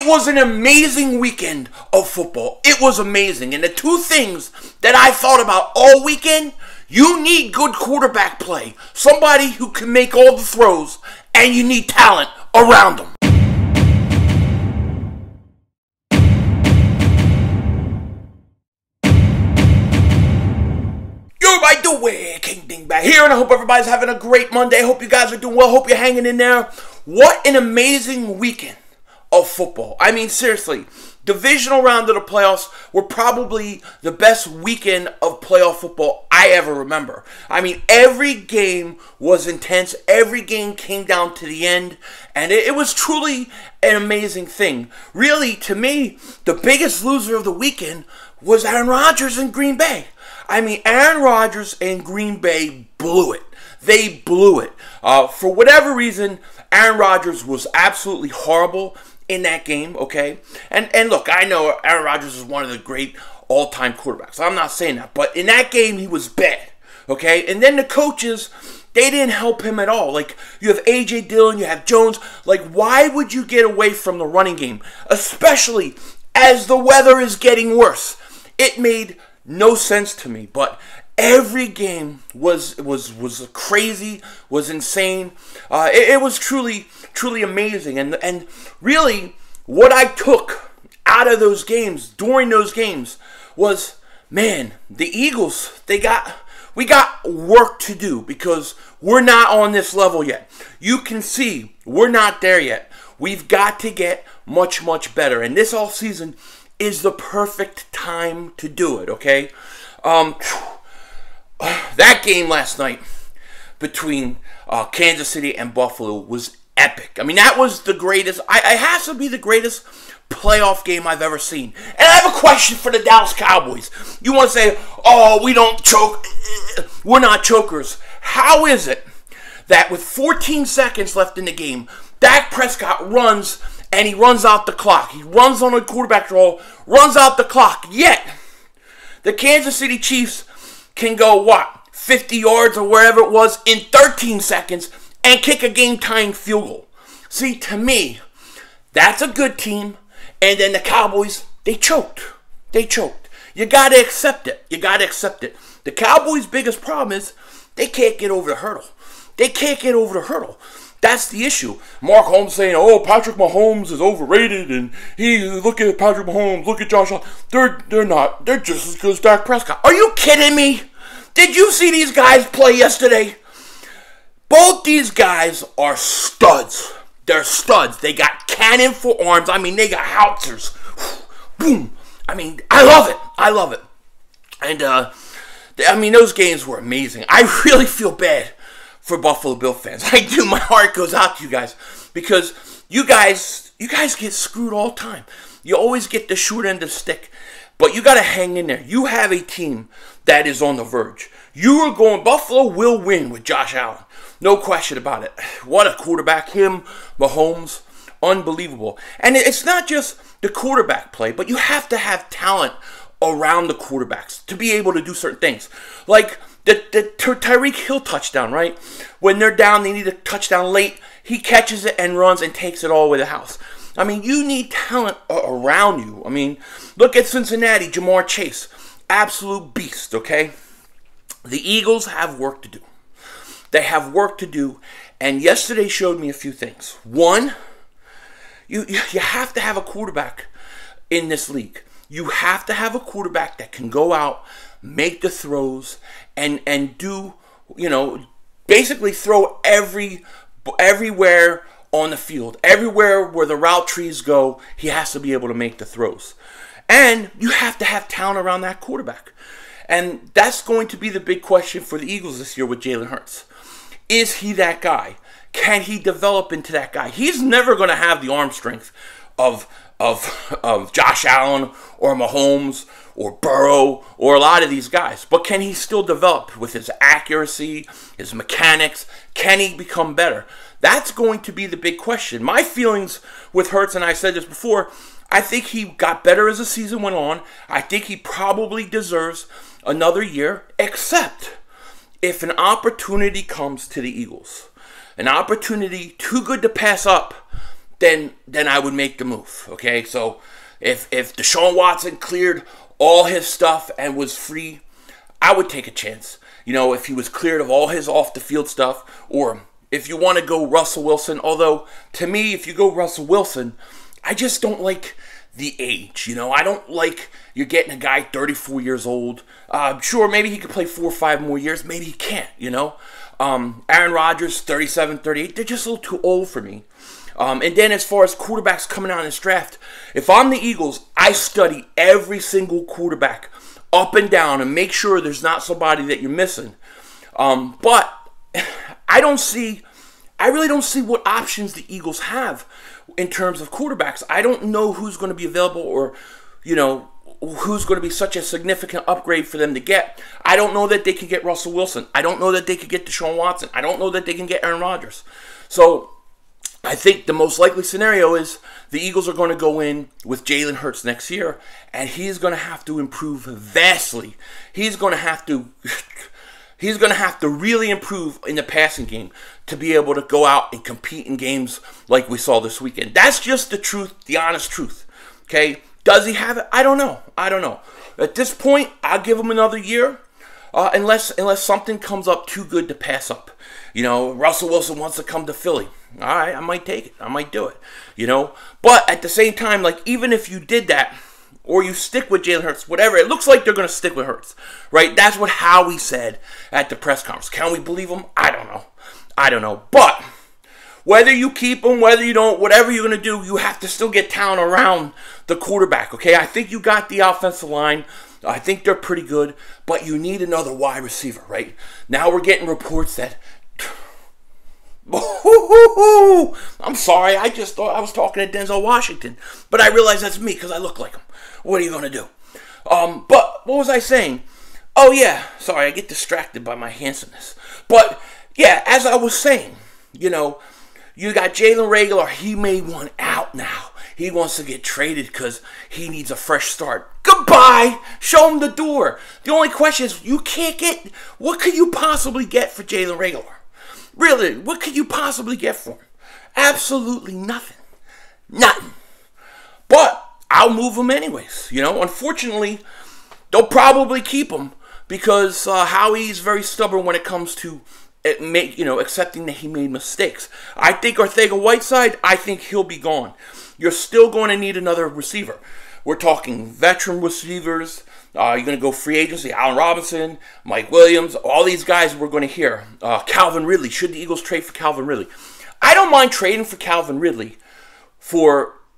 was an amazing weekend of football. It was amazing. And the two things that I thought about all weekend, you need good quarterback play. Somebody who can make all the throws, and you need talent around them. Yo, by the way, King Dingbat here, and I hope everybody's having a great Monday. I hope you guys are doing well. Hope you're hanging in there. What an amazing weekend of football. I mean, seriously, divisional round of the playoffs were probably the best weekend of playoff football I ever remember. I mean, every game was intense. Every game came down to the end, and it was truly an amazing thing. Really, to me, the biggest loser of the weekend was Aaron Rodgers in Green Bay. I mean, Aaron Rodgers and Green Bay blew it. They blew it. For whatever reason, Aaron Rodgers was absolutely horrible in that game, okay? And look, I know Aaron Rodgers is one of the great all-time quarterbacks. I'm not saying that. But in that game, he was bad, okay? And then the coaches, they didn't help him at all. Like, you have A.J. Dillon, you have Jones. Like, why would you get away from the running game? Especially as the weather is getting worse. It made no sense to me, but every game was crazy, was insane. It was truly amazing, and really what I took out of those games, during those games, was, man, the Eagles, we got work to do because we're not on this level yet. You can see we're not there yet. We've got to get much better, and this offseason is the perfect time to do it, okay? That game last night between Kansas City and Buffalo was epic. I mean, that was the greatest. It has to be the greatest playoff game I've ever seen. And I have a question for the Dallas Cowboys. You want to say, oh, we don't choke. We're not chokers. How is it that with 14 seconds left in the game, Dak Prescott runs and he runs out the clock? He runs on a quarterback draw, runs out the clock. Yet, the Kansas City Chiefs can go, 50 yards or wherever it was in 13 seconds and kick a game-tying field goal. See, to me, that's a good team. And then the Cowboys, they choked. They choked. You got to accept it. You got to accept it. The Cowboys' biggest problem is they can't get over the hurdle. They can't get over the hurdle. That's the issue. Mark Holmes saying, oh, Patrick Mahomes is overrated, and look at Patrick Mahomes, look at Josh Allen. They're not. They're just as good as Dak Prescott. Are you kidding me? Did you see these guys play yesterday? Both these guys are studs. They're studs. They got cannon for arms. I mean, they got howitzers. Boom. I mean, I love it. I love it. And, I mean, those games were amazing. I really feel bad for Buffalo Bill fans. I do. My heart goes out to you guys because you guys get screwed all the time. You always get the short end of the stick, but you got to hang in there. You have a team that is on the verge. Buffalo will win with Josh Allen. No question about it. What a quarterback. Him, Mahomes, unbelievable. And it's not just the quarterback play, but you have to have talent around the quarterbacks to be able to do certain things. Like the Tyreek Hill touchdown, right? When they're down, they need a touchdown late. He catches it and runs and takes it all the way to the house. I mean, you need talent around you. I mean, look at Cincinnati, Jamar Chase. Absolute beast, okay? The Eagles have work to do. They have work to do, and yesterday showed me a few things. One, you have to have a quarterback in this league. You have to have a quarterback that can go out, make the throws, and do, basically throw everywhere on the field. Everywhere where the route trees go, he has to be able to make the throws. And you have to have talent around that quarterback. And that's going to be the big question for the Eagles this year with Jalen Hurts. Is he that guy? Can he develop into that guy? He's never going to have the arm strength of Josh Allen or Mahomes or Burrow or a lot of these guys. But can he still develop with his accuracy, his mechanics? Can he become better? That's going to be the big question. My feelings with Hurts, and I said this before, I think he got better as the season went on. I think he probably deserves another year, except if an opportunity comes to the Eagles, an opportunity too good to pass up then I would make the move. Okay, so if Deshaun Watson cleared all his stuff and was free, I would take a chance. You know, if he was cleared of all his off the field stuff, or if you want to go Russell Wilson. Although to me, if you go Russell Wilson, I just don't like the age. You know, I don't like you're getting a guy 34 years old. Sure, maybe he could play 4 or 5 more years. Maybe he can't, you know. Aaron Rodgers, 37, 38, they're just a little too old for me. And then as far as quarterbacks coming out in this draft, if I'm the Eagles, I study every single quarterback up and down and make sure there's not somebody that you're missing. But I really don't see what options the Eagles have in terms of quarterbacks. I don't know who's going to be available, or, you know, who's going to be such a significant upgrade for them to get. I don't know that they can get Russell Wilson. I don't know that they could get Deshaun Watson. I don't know that they can get Aaron Rodgers. So I think the most likely scenario is the Eagles are going to go in with Jalen Hurts next year, and he's going to have to improve vastly. He's going to have to really improve in the passing game to be able to go out and compete in games like we saw this weekend. That's just the truth, the honest truth. Okay? Does he have it? I don't know. At this point, I'll give him another year, unless something comes up too good to pass up. You know, Russell Wilson wants to come to Philly. All right, I might take it. I might do it. You know, but at the same time, like, even if you did that, or you stick with Jalen Hurts, whatever, it looks like they're going to stick with Hurts, right? That's what Howie said at the press conference. Can we believe him? I don't know. But whether you keep him, whether you don't, whatever you're going to do, you have to still get talent around the quarterback, okay? I think you got the offensive line. I think they're pretty good, but you need another wide receiver, right? Now we're getting reports that... I'm sorry, I just thought I was talking to Denzel Washington, but I realize that's me because I look like him. What are you going to do? But what was I saying? Oh, yeah, sorry, I get distracted by my handsomeness. But, yeah, as I was saying, you know, you got Jalen Reagor. He may want out now. He wants to get traded because he needs a fresh start. Goodbye. Show him the door. The only question is, you can't get... What could you possibly get for Jalen Reagor? Really, what could you possibly get for him? Absolutely nothing. Nothing. But I'll move him anyways. You know, unfortunately, they'll probably keep him because Howie's very stubborn when it comes to accepting that he made mistakes. I think Arcega-Whiteside, I think he'll be gone. You're still going to need another receiver. We're talking veteran receivers. You're going to go free agency. Allen Robinson, Mike Williams, all these guys we're going to hear. Calvin Ridley. Should the Eagles trade for Calvin Ridley? I don't mind trading for Calvin Ridley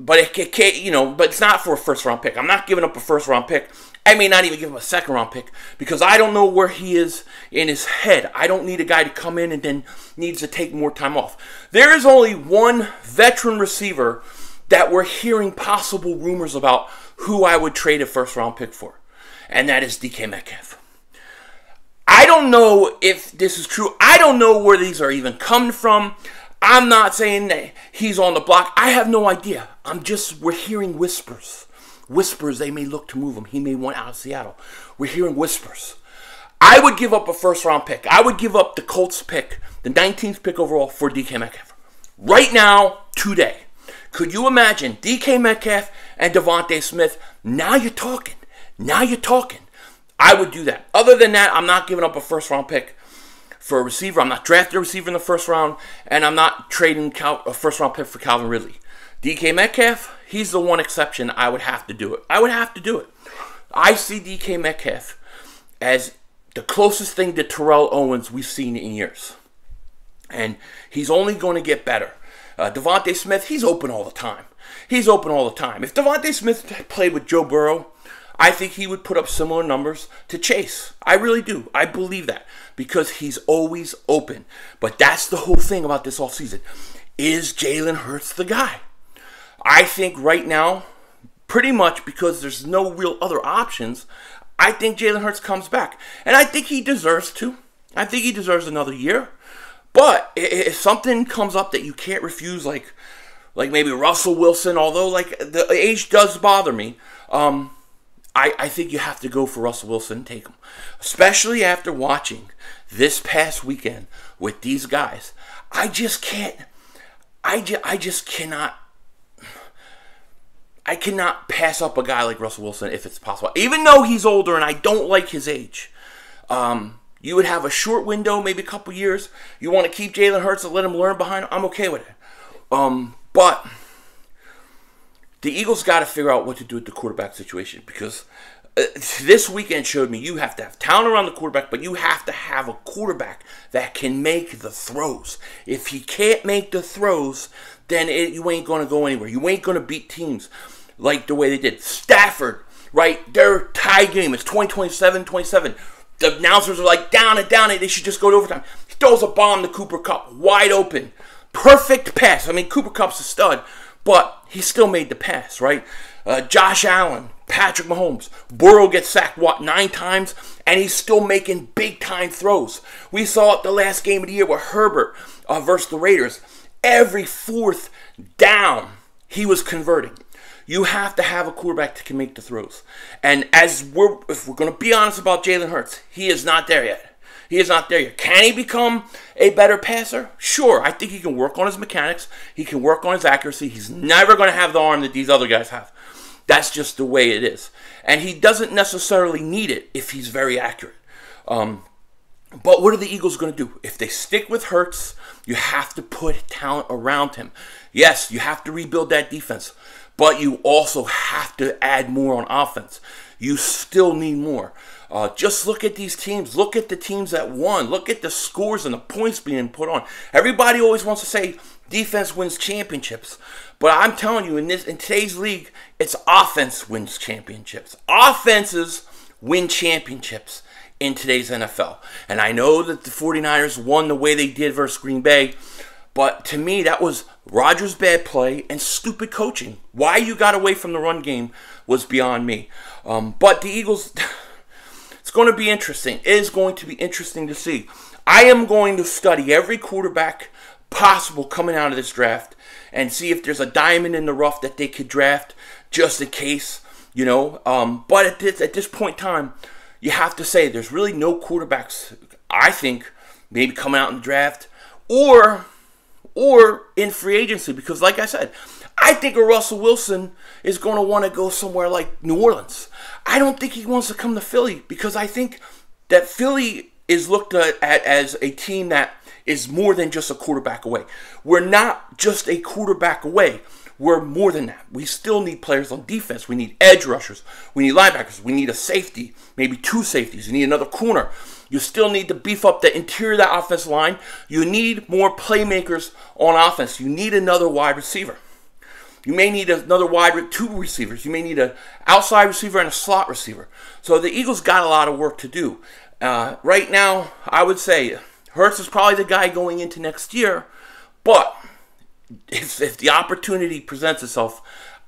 but it's not for a first-round pick. I'm not giving up a first-round pick. I may not even give him a second-round pick because I don't know where he is in his head. I don't need a guy to come in and then needs to take more time off. There is only one veteran receiver that we're hearing possible rumors about who I would trade a first-round pick for, and that is DK Metcalf. I don't know if this is true. I don't know where these are even coming from. I'm not saying that he's on the block. I have no idea. We're hearing whispers. Whispers, they may look to move him. He may want out of Seattle. We're hearing whispers. I would give up a first-round pick. I would give up the Colts pick, the 19th pick overall for DK Metcalf. Right now, today. Could you imagine DK Metcalf and Devontae Smith? Now you're talking. I would do that. Other than that, I'm not giving up a first-round pick for a receiver. I'm not drafting a receiver in the first round, and I'm not trading a first-round pick for Calvin Ridley. DK Metcalf, he's the one exception. I would have to do it. I see DK Metcalf as the closest thing to Terrell Owens we've seen in years. And he's only going to get better. Devontae Smith, he's open all the time. If Devontae Smith played with Joe Burrow, I think he would put up similar numbers to Chase. I really do. I believe that because he's always open. But that's the whole thing about this offseason. Is Jalen Hurts the guy? I think right now, pretty much because there's no real other options, I think Jalen Hurts comes back. And I think he deserves to. I think he deserves another year. But if something comes up that you can't refuse, like maybe Russell Wilson, although like the age does bother me, I think you have to go for Russell Wilson and take him. Especially after watching this past weekend with these guys. I just cannot I cannot pass up a guy like Russell Wilson if it's possible. Even though he's older and I don't like his age. You would have a short window, maybe a couple years. You want to keep Jalen Hurts and let him learn behind him. I'm okay with it. But the Eagles got to figure out what to do with the quarterback situation, because this weekend showed me you have to have talent around the quarterback, but you have to have a quarterback that can make the throws. If he can't make the throws, then you ain't going to go anywhere. You ain't going to beat teams like the way they did. Stafford, right? Their tie game is 20-27. The announcers are like, down and down, and they should just go to overtime. He throws a bomb to Cooper Kupp, wide open. Perfect pass. I mean, Cooper Kupp's a stud, but he still made the pass, right? Josh Allen, Patrick Mahomes, Burrow gets sacked, 9 times, and he's still making big-time throws. We saw it the last game of the year with Herbert versus the Raiders. Every 4th down, he was converting. You have to have a quarterback that can make the throws. And if we're going to be honest about Jalen Hurts, he is not there yet. He is not there yet. Can he become a better passer? Sure. I think he can work on his mechanics. He can work on his accuracy. He's never going to have the arm that these other guys have. That's just the way it is. And he doesn't necessarily need it if he's very accurate. But what are the Eagles going to do? If they stick with Hurts, you have to put talent around him. Yes, you have to rebuild that defense. But you also have to add more on offense. You still need more. Just look at these teams. Look at the teams that won. Look at the scores and the points being put on. Everybody always wants to say defense wins championships. But I'm telling you, in today's league, it's offense wins championships. Offenses win championships in today's NFL. And I know that the 49ers won the way they did versus Green Bay. But to me, that was Rodgers' bad play and stupid coaching. Why you got away from the run game was beyond me. But the Eagles, it's going to be interesting. It is going to be interesting to see. I am going to study every quarterback possible coming out of this draft and see if there's a diamond in the rough that they could draft just in case, you know. But at this point in time, you have to say there's really no quarterbacks, I think, maybe coming out in the draft or in free agency, because like I said, I think a Russell Wilson is going to want to go somewhere like New Orleans. I don't think he wants to come to Philly, because I think that Philly is looked at as a team that is more than just a quarterback away. We're not just a quarterback away. We're more than that. We still need players on defense. We need edge rushers. We need linebackers. We need a safety, maybe 2 safeties. You need another corner. You still need to beef up the interior of that offensive line. You need more playmakers on offense. You need another wide receiver. You may need another 2 receivers. You may need an outside receiver and a slot receiver. So the Eagles got a lot of work to do. Right now, I would say Hurts is probably the guy going into next year. But if the opportunity presents itself,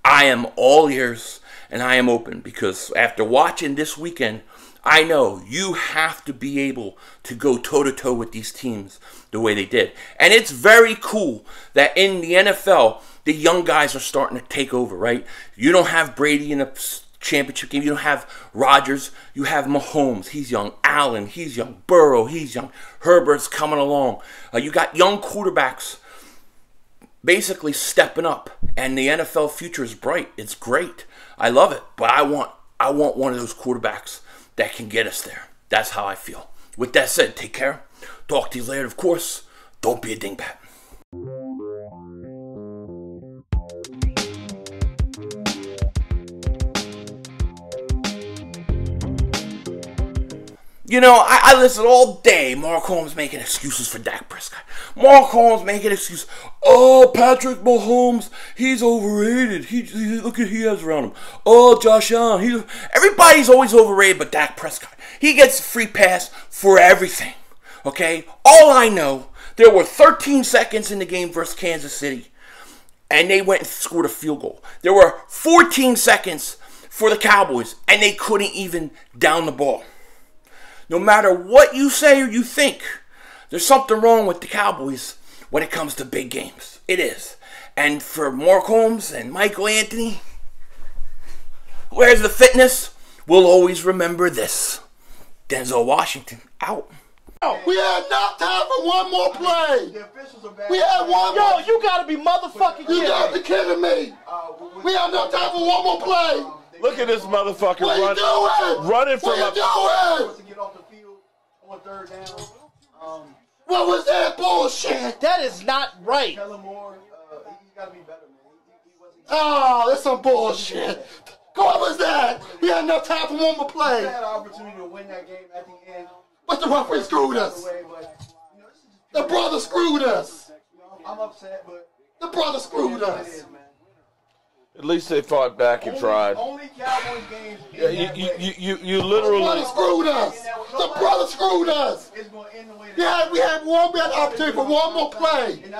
I am all ears and I am open, because after watching this weekend, I know you have to be able to go toe-to-toe with these teams the way they did. And it's very cool that in the NFL, the young guys are starting to take over, right? You don't have Brady in a championship game. You don't have Rodgers. You have Mahomes. He's young. Allen. He's young. Burrow. He's young. Herbert's coming along. You got young quarterbacks basically stepping up. And the NFL future is bright. It's great. I love it. But I want one of those quarterbacks that can get us there. That's how I feel. With that said, take care. Talk to you later, of course. Don't be a dingbat. You know, I listen all day. Mark Holmes making excuses for Dak Prescott. Mark Holmes making excuses. Oh, Patrick Mahomes, he's overrated. Look at he has around him. Oh, Josh Allen, everybody's always overrated but Dak Prescott. He gets a free pass for everything. Okay? All I know, there were 13 seconds in the game versus Kansas City, and they went and scored a field goal. There were 14 seconds for the Cowboys, and they couldn't even down the ball. No matter what you say or you think, there's something wrong with the Cowboys when it comes to big games. It is. And for Mark Holmes and Michael Anthony, where's the fitness? We'll always remember this. Denzel Washington, out. We had enough time for one more play. The officials are bad. We had one Yo, more. you gotta be motherfucking You kidding gotta me. be kidding me. We had enough time for one more play. Look at this motherfucker What you doing? running from What you a. doing? To get off the field on third down. What was that bullshit? That is not right. Kellen Moore, he's got to be better, man. He wasn't. Oh, that's some bullshit. What was that? We had enough time for one more He play. had an opportunity to win that game at the end. But the referee screwed us. Way, but, you know, this is just The brother screwed us. I'm upset, but The brother screwed it us. is, man. At least they fought back and tried. Only Cowboys games. Yeah, you The brother literally. screwed us. The brother screwed us. It's going to end the way. We had opportunity for one more play.